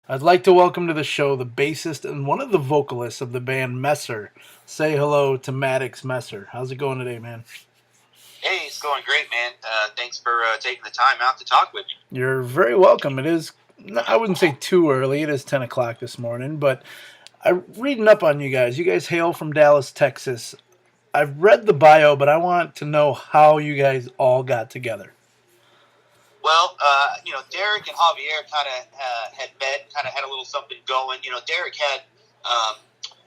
I'd like to welcome to the show the bassist and one of the vocalists of the band Messer. Say hello to Maddox Messer. How's it going today, man? Hey, it's going great, man. Thanks for taking the time out to talk with me. You're very welcome. It is, I wouldn't say too early. It is 10 o'clock this morning, but I'm reading up on you guys. You guys hail from Dallas, Texas. I've read the bio, but I want to know how you guys all got together. Well, Derek and Javier kind of had met, kind of had a little something going. Derek had um,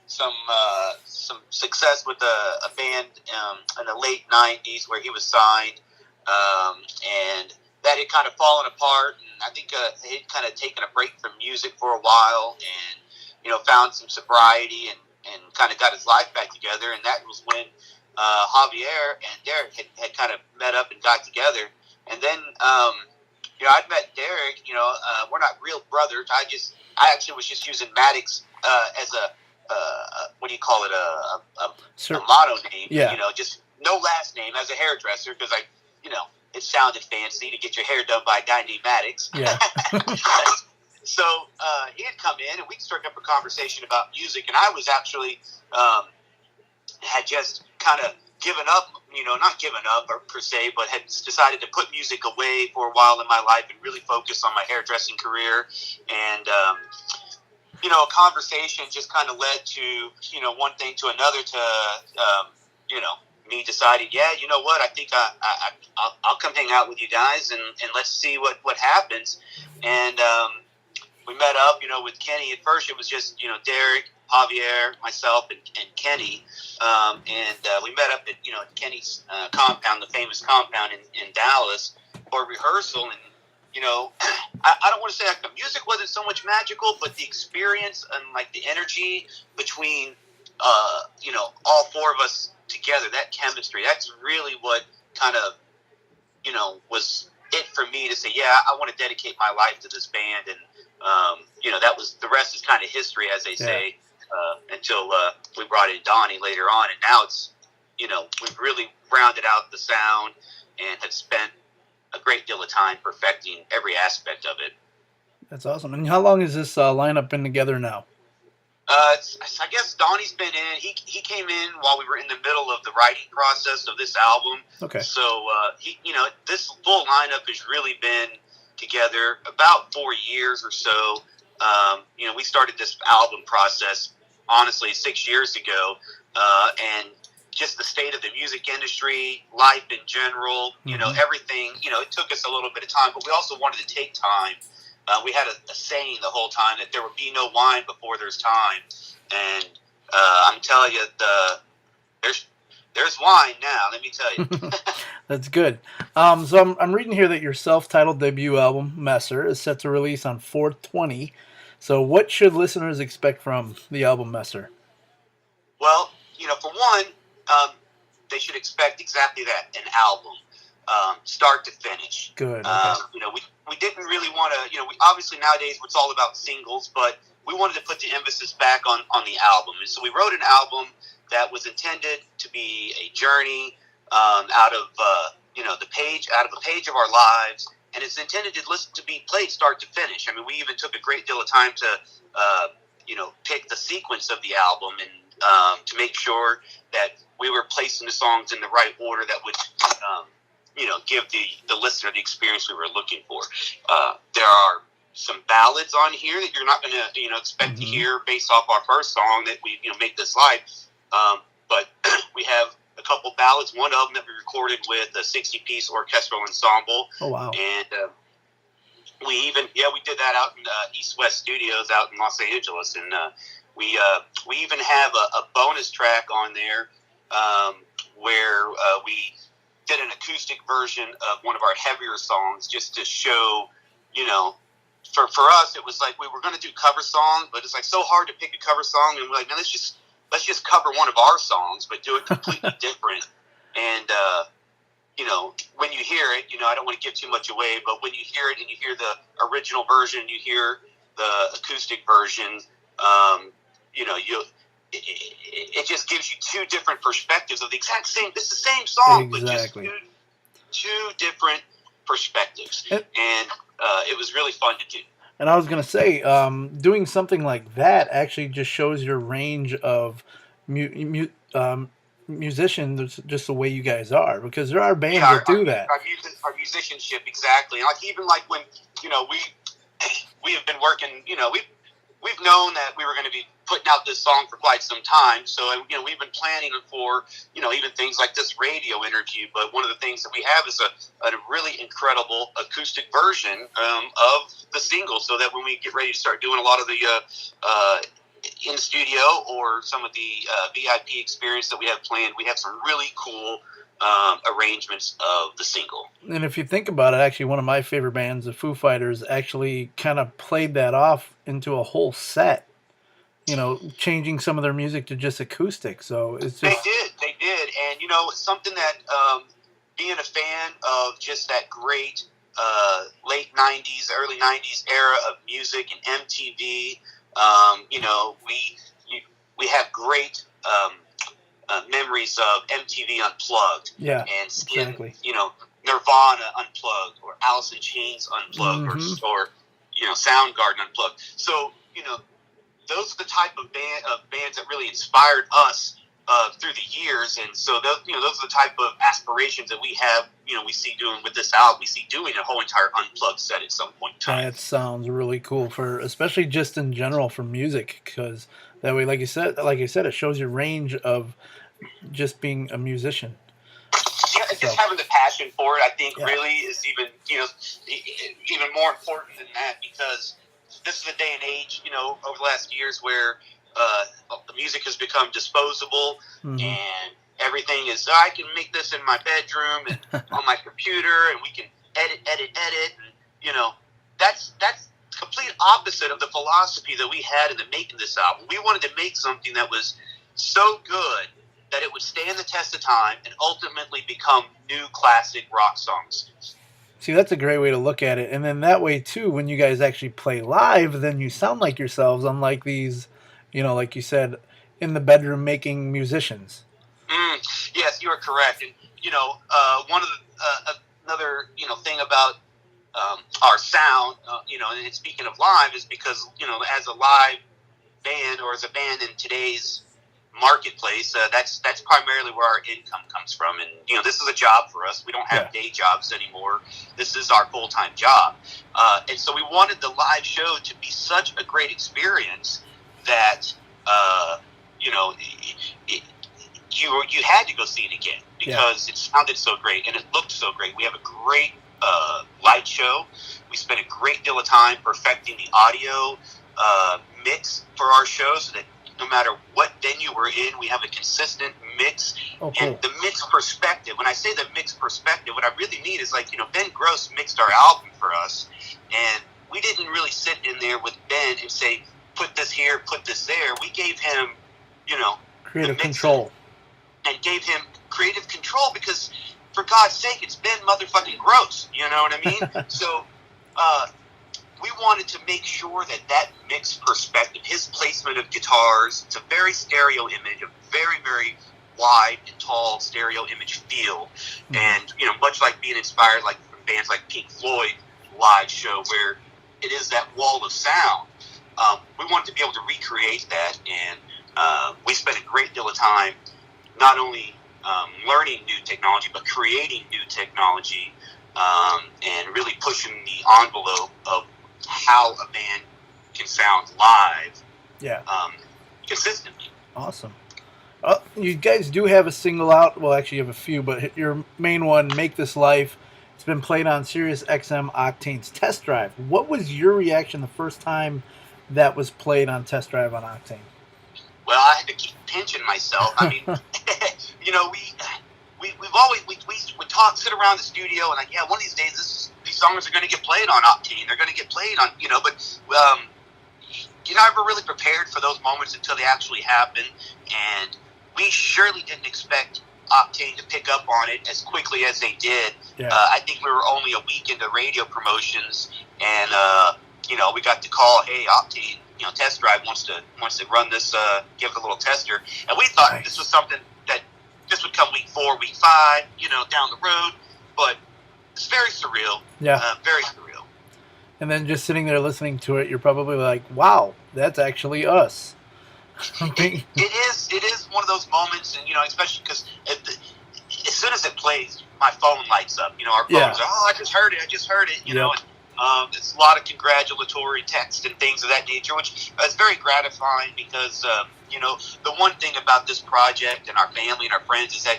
some success with a band in the late '90s where he was signed, and that had kind of fallen apart. And I think he'd kind of taken a break from music for a while, and found some sobriety and kind of got his life back together. And that was when Javier and Derek had kind of met up and got together. And then, I'd met Derek. We're not real brothers. I actually was just using Maddox as a what do you call it? A motto name. Yeah. Just no last name as a hairdresser because it sounded fancy to get your hair done by a guy named Maddox. Yeah. So he had come in and we struck up a conversation about music, and I was actually had just kind of given up, not given up or per se, but had decided to put music away for a while in my life and really focus on my hairdressing career. And, a conversation just kind of led to, one thing to another me deciding, yeah, you know what, I think I'll come hang out with you guys and let's see what happens. And we met up, with Kenny. At first it was just, Derek, Javier, myself, and Kenny, and we met up at Kenny's compound, the famous compound in Dallas, for rehearsal. And I don't want to say like the music wasn't so much magical, but the experience and like the energy between all four of us together, that chemistry, that's really what kind of was it for me to say, yeah, I want to dedicate my life to this band. And that was, the rest is kind of history, as they say. Until we brought in Donnie later on, and now it's we've really rounded out the sound and have spent a great deal of time perfecting every aspect of it. That's awesome. And how long has this lineup been together now? I guess Donnie's been in. He came in while we were in the middle of the writing process of this album. Okay. So this full lineup has really been together about 4 years or so. We started this album process, honestly, 6 years ago, and just the state of the music industry, life in general, everything, it took us a little bit of time, but we also wanted to take time. We had a saying the whole time that there would be no wine before there's time, and I'm telling you, there's wine now, let me tell you. That's good. So I'm reading here that your self-titled debut album, Messer, is set to release on 4/20. So what should listeners expect from the album Messer? Well, for one, they should expect exactly that, an album, start to finish. Good. Okay. We didn't really want to, we obviously nowadays it's all about singles, but we wanted to put the emphasis back on the album. And so we wrote an album that was intended to be a journey out of a page of our lives, and it's intended to be played start to finish. I mean, we even took a great deal of time to pick the sequence of the album and to make sure that we were placing the songs in the right order that would give the listener the experience we were looking for. There are some ballads on here that you're not going to expect to hear based off our first song that we Make This Life. But we have a couple ballads, one of them that we recorded with a 60-piece orchestral ensemble. Oh, wow. And we did that out in East West Studios out in Los Angeles. And we even have a bonus track on there where we did an acoustic version of one of our heavier songs just to show, for us, it was like we were going to do cover songs, but it's like so hard to pick a cover song. And we're like, no, let's just cover one of our songs, but do it completely different. And, when you hear it, I don't want to give too much away, but when you hear it and you hear the original version, you hear the acoustic version, it just gives you two different perspectives of it's the same song, exactly. But just two different perspectives. And it was really fun to do. And I was gonna say, doing something like that actually just shows your range of mu- mu- um, musicians, just the way you guys are, because there are Yeah, bands that do that. our musicianship, exactly. Like even like when we have been working, we've known that we were going to be putting out this song for quite some time. So we've been planning for even things like this radio interview. But one of the things that we have is a really incredible acoustic version of the single, so that when we get ready to start doing a lot of the in studio or some of the VIP experience that we have planned, we have some really cool arrangements of the single. And if you think about it, actually, one of my favorite bands, the Foo Fighters, actually kind of played that off into a whole set. Changing some of their music to just acoustic. So it's just they did, and something that being a fan of just that great late '90s, early '90s era of music and MTV. We have great memories of MTV Unplugged, yeah, and exactly. Nirvana Unplugged, or Alice in Chains Unplugged, Mm-hmm. or Soundgarden Unplugged. So those are the type of bands that really inspired us through the years, and so those are the type of aspirations that we have. We see doing with this album. We see doing a whole entire Unplugged set at some point in time. That sounds really cool, for especially just in general for music, because that way, like you said, it shows your range of just being a musician. Yeah, and just having the passion for it, I think, Yeah. really is even more important than that, because this is a day and age, over the last years where the music has become disposable, Mm-hmm. and everything is, I can make this in my bedroom and on my computer, and we can edit, and that's complete opposite of the philosophy that we had in the making this album. We wanted to make something that was so good that it would stand the test of time and ultimately become new classic rock songs. See, that's a great way to look at it. And then that way, too, when you guys actually play live, then you sound like yourselves, unlike these, like you said, in the bedroom making musicians. Yes, you are correct. And, one of the, another, thing about our sound, and speaking of live, is because, as a live band, or as a band in today's marketplace, that's primarily where our income comes from. And this is a job for us. We don't have day jobs anymore. This is our full-time job, and so we wanted the live show to be such a great experience that you had to go see it again, because it sounded so great and it looked so great. We have a great light show. We spent a great deal of time perfecting the audio mix for our show, so that no matter what venue we're in, we have a consistent mix. Oh, cool. And the mix perspective, when I say the mix perspective, what I really mean is, like, Ben Gross mixed our album for us, and we didn't really sit in there with Ben and say, put this here, put this there. We gave him, Creative control. And gave him creative control, because, for God's sake, it's Ben motherfucking Gross. You know what I mean? So, we wanted to make sure that mixed perspective, his placement of guitars, it's a very stereo image, a very, very wide and tall stereo image feel. Mm-hmm. And, much like being inspired like from bands like Pink Floyd live show, where it is that wall of sound, we wanted to be able to recreate that. And we spent a great deal of time not only learning new technology, but creating new technology, and really pushing the envelope of how a band can sound live, consistently. Awesome. You guys do have a single out. Well, actually, you have a few, but your main one, "Make This Life," it's been played on Sirius XM Octane's Test Drive. What was your reaction the first time that was played on Test Drive on Octane? Well, I had to keep pinching myself. I mean, we've always we talk, sit around the studio, and like, one of these days these songs are going to get played on Octane. They're going to get played on, but you're never really prepared for those moments until they actually happen. And we surely didn't expect Octane to pick up on it as quickly as they did. Yeah. I think we were only a week into radio promotions, and we got the call, "Hey, Octane, Test Drive wants to run this, give it a little tester." And we thought this was something that this would come week 4, week 5, down the road. But it's very surreal. Yeah. Very surreal. and then just sitting there listening to it, you're probably like, "Wow, that's actually us." It is one of those moments, and especially because as soon as it plays, my phone lights up. Our phones are, oh, I just heard it. And it's a lot of congratulatory text and things of that nature, which is very gratifying because the one thing about this project and our family and our friends is that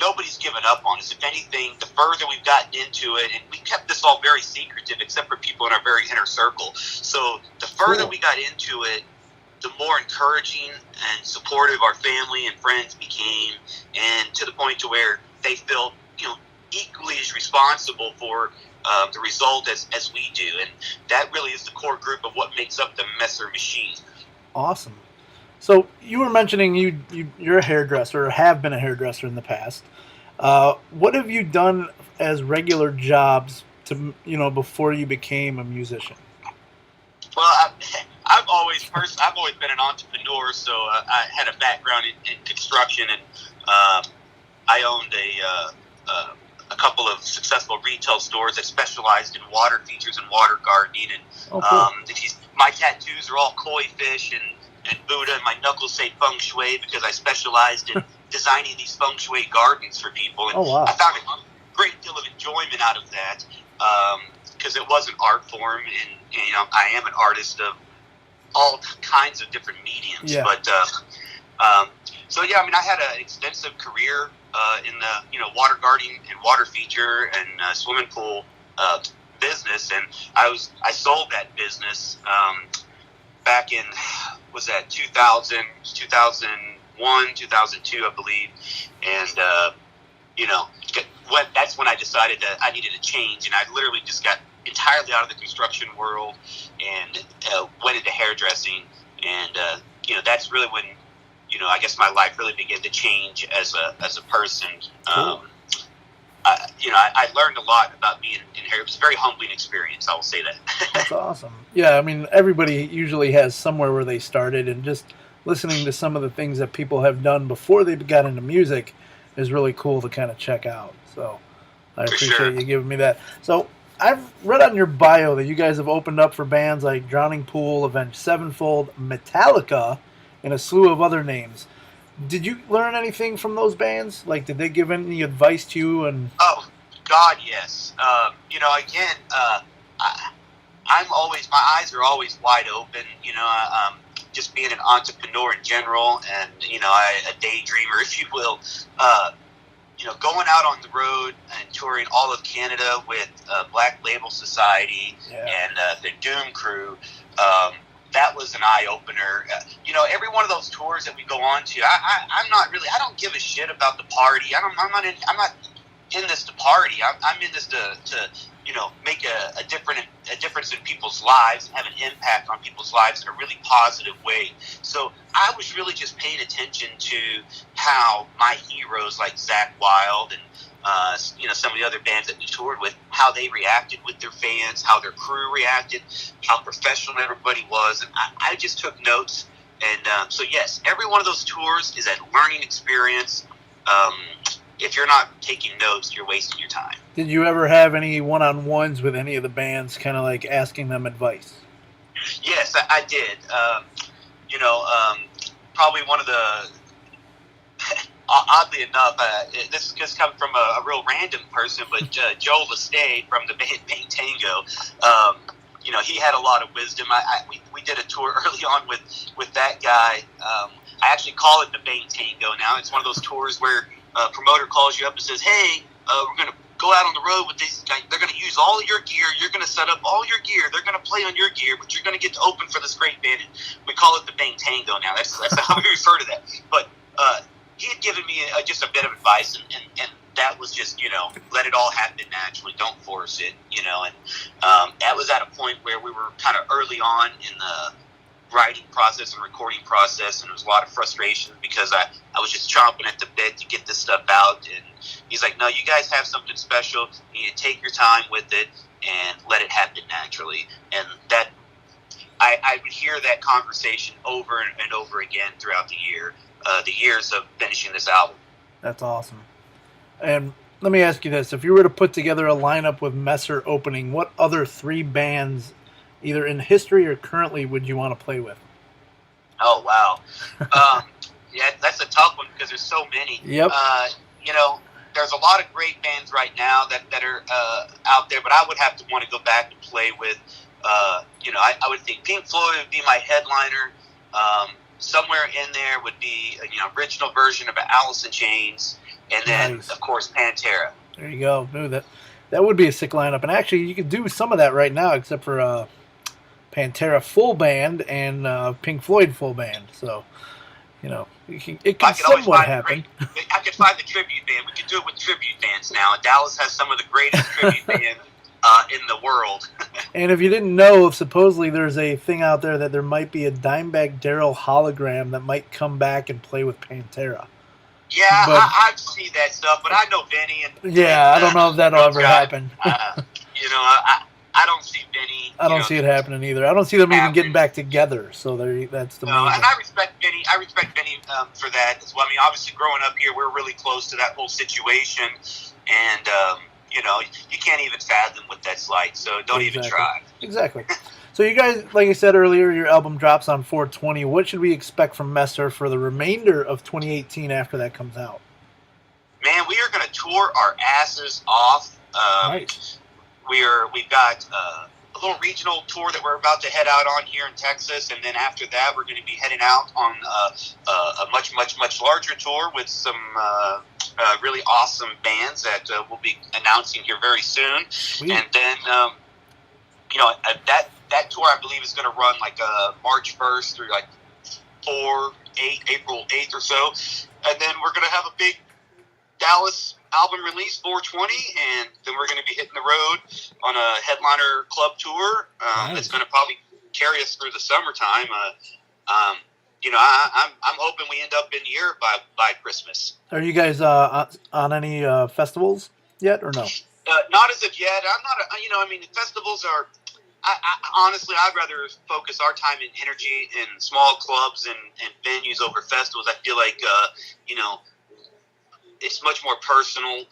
nobody's given up on us. If anything, the further we've gotten into it, and we kept this all very secretive, except for people in our very inner circle. So the further we got into it, the more encouraging and supportive our family and friends became, and to the point to where they felt, equally as responsible for the result as we do. And that really is the core group of what makes up the Messer machine. Awesome. So you were mentioning you're a hairdresser, or have been a hairdresser in the past. What have you done as regular jobs to before you became a musician? Well, I've always been an entrepreneur, so I had a background in construction, and I owned a couple of successful retail stores that specialized in water features and water gardening. And my tattoos are all koi fish and Buddha, and my knuckles say feng shui because I specialized in designing these feng shui gardens for people. And I found a great deal of enjoyment out of that because it was an art form, and I am an artist of all kinds of different mediums. Yeah. But I had an extensive career in the water gardening and water feature and swimming pool business, and I sold that business back in 2000, 2001, 2002, I believe, and that's when I decided that I needed a change, and I literally just got entirely out of the construction world and went into hairdressing, and that's really when I guess my life really began to change as a person. Cool. I learned a lot about being in hair. It was a very humbling experience, I will say that. That's awesome. Yeah, I mean, everybody usually has somewhere where they started, and just listening to some of the things that people have done before they got into music is really cool to kind of check out. So I appreciate you giving me that. So I've read on your bio that you guys have opened up for bands like Drowning Pool, Avenged Sevenfold, Metallica, and a slew of other names. Did you learn anything from those bands? Like, did they give any advice to you? And oh, God, yes. My eyes are always wide open. Just being an entrepreneur in general, and a daydreamer, if you will. Going out on the road and touring all of Canada with Black Label Society and the Doom Crew. That was an eye-opener. Every one of those tours that we go on to, I don't give a shit about the party. I'm not in this to party. I'm in this to make a difference in people's lives and have an impact on people's lives in a really positive way. So I was really just paying attention to how my heroes like Zakk Wylde and some of the other bands that we toured with, how they reacted with their fans, how their crew reacted, how professional everybody was, and I just took notes. And so yes, every one of those tours is a learning experience. If you're not taking notes, you're wasting your time. Did you ever have any one-on-ones with any of the bands, kind of like asking them advice? Yes, I did. Probably one of the oddly enough, this has come from a real random person, but Joe Lestay from the band Bang Tango, he had a lot of wisdom. We did a tour early on with that guy. I actually call it the Bang Tango now. It's one of those tours where a promoter calls you up and says, hey, we're going to go out on the road with this guy. They're going to use all of your gear. You're going to set up all your gear. They're going to play on your gear, but you're going to get to open for this great band. We call it the Bang Tango now. That's how we refer to that. But he had given me just a bit of advice, and that was just, let it all happen naturally. Don't force it, and that was at a point where we were kind of early on in the writing process and recording process, and there was a lot of frustration because I was just chomping at the bit to get this stuff out. And he's like, no, you guys have something special. You need to take your time with it and let it happen naturally. And that I would hear that conversation over and over again throughout the years of finishing this album. That's awesome. And let me ask you this: if you were to put together a lineup with Messer opening, what other 3 bands, either in history or currently, would you want to play with? Oh wow, yeah, that's a tough one because there's so many. Yep. You know, there's a lot of great bands right now that are out there, but I would have to want to go back and play with. You know, I would think Pink Floyd would be my headliner. Somewhere in there would be original version of Alice in Chains, and then Nice. of course Pantera. There you go. Ooh, that would be a sick lineup, and actually, you could do some of that right now, except for Pantera full band and Pink Floyd full band. So, it can somewhat happen. I could find the tribute band. We could do it with tribute bands now. Dallas has some of the greatest tribute bands in the world. And if you didn't know, supposedly there's a thing out there that there might be a Dimebag Darrell hologram that might come back and play with Pantera. Yeah, I see that stuff, but I know Vinny. I don't know if that'll ever happen. I don't see Vinny. I don't see it happening either. I don't see them even getting back together. So that's the main thing. And I respect Vinny. For that as well. I mean, obviously, growing up here, we're really close to that whole situation, and you can't even fathom what that's like. So don't even try. Exactly. So you guys, like I said earlier, your album drops on 4/20. What should we expect from Messer for the remainder of 2018 after that comes out? Man, we are going to tour our asses off. Nice. We've got a little regional tour that we're about to head out on here in Texas, and then after that, we're going to be heading out on a much, much, much larger tour with some really awesome bands that we'll be announcing here very soon. Sweet. And then, that tour, I believe, is going to run like March 1st through like April 8th or so, and then we're going to have a big Dallas album release 4/20, and then we're going to be hitting the road on a headliner club tour. That's going to probably carry us through the summertime. I'm hoping we end up in Europe by Christmas. Are you guys on any festivals yet, or no? Not as of yet. I'm not. Festivals are. Honestly, I'd rather focus our time and energy in small clubs and venues over festivals. I feel like it's much more personal in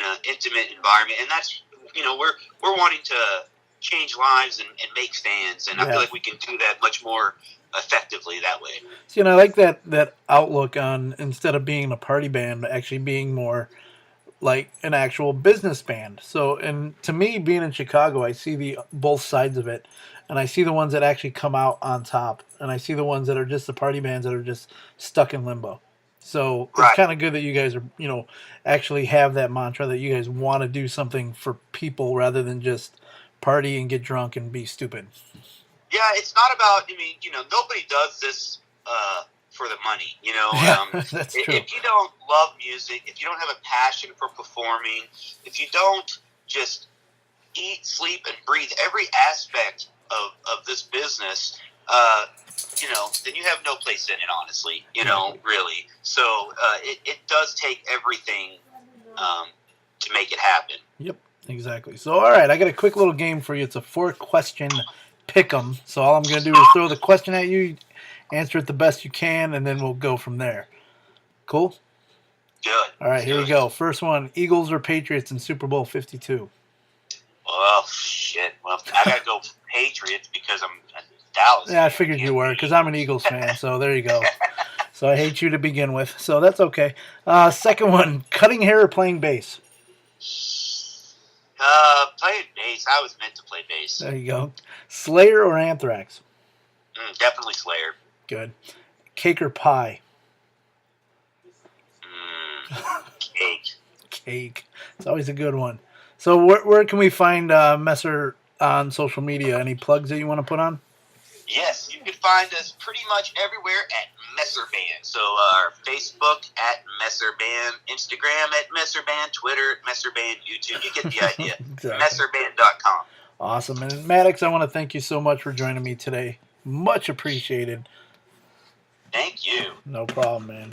an intimate environment, and that's we're wanting to change lives and make fans, and I feel like we can do that much more effectively that way. See, and I like that outlook on, instead of being a party band, actually being more like an actual business band. So, and to me, being in Chicago, I see both sides of it, and I see the ones that actually come out on top, and I see the ones that are just the party bands that are just stuck in limbo. So it's kind of good that you guys are, actually have that mantra that you guys want to do something for people rather than just party and get drunk and be stupid. Yeah, it's not about. Nobody does this for the money. That's true. If you don't love music, if you don't have a passion for performing, if you don't just eat, sleep, and breathe every aspect of this business, then you have no place in it, honestly, really. So it does take everything to make it happen. Yep, exactly. So, all right, I got a quick little game for you. It's a 4-question pick'em. So all I'm going to do is throw the question at you, answer it the best you can, and then we'll go from there. Cool? Good. All right, here we go. First one, Eagles or Patriots in Super Bowl 52? Well, shit. Well, I got to go Patriots because I'm Dallas. Yeah, I figured you were, because I'm an Eagles fan, so there you go. So I hate you to begin with, so that's okay. Second one, cutting hair or playing bass? Playing bass. I was meant to play bass. There you go. Slayer or Anthrax? Definitely Slayer. Good. Cake or pie? Cake. Cake. It's always a good one. So where can we find Messer on social media? Any plugs that you want to put on? Yes, you can find us pretty much everywhere at Messer Band. So our Facebook at Messer Band, Instagram at Messer Band, Twitter at Messer Band, YouTube. You get the idea. Exactly. MesserBand.com. Awesome. And Maddox, I want to thank you so much for joining me today. Much appreciated. Thank you. No problem, man.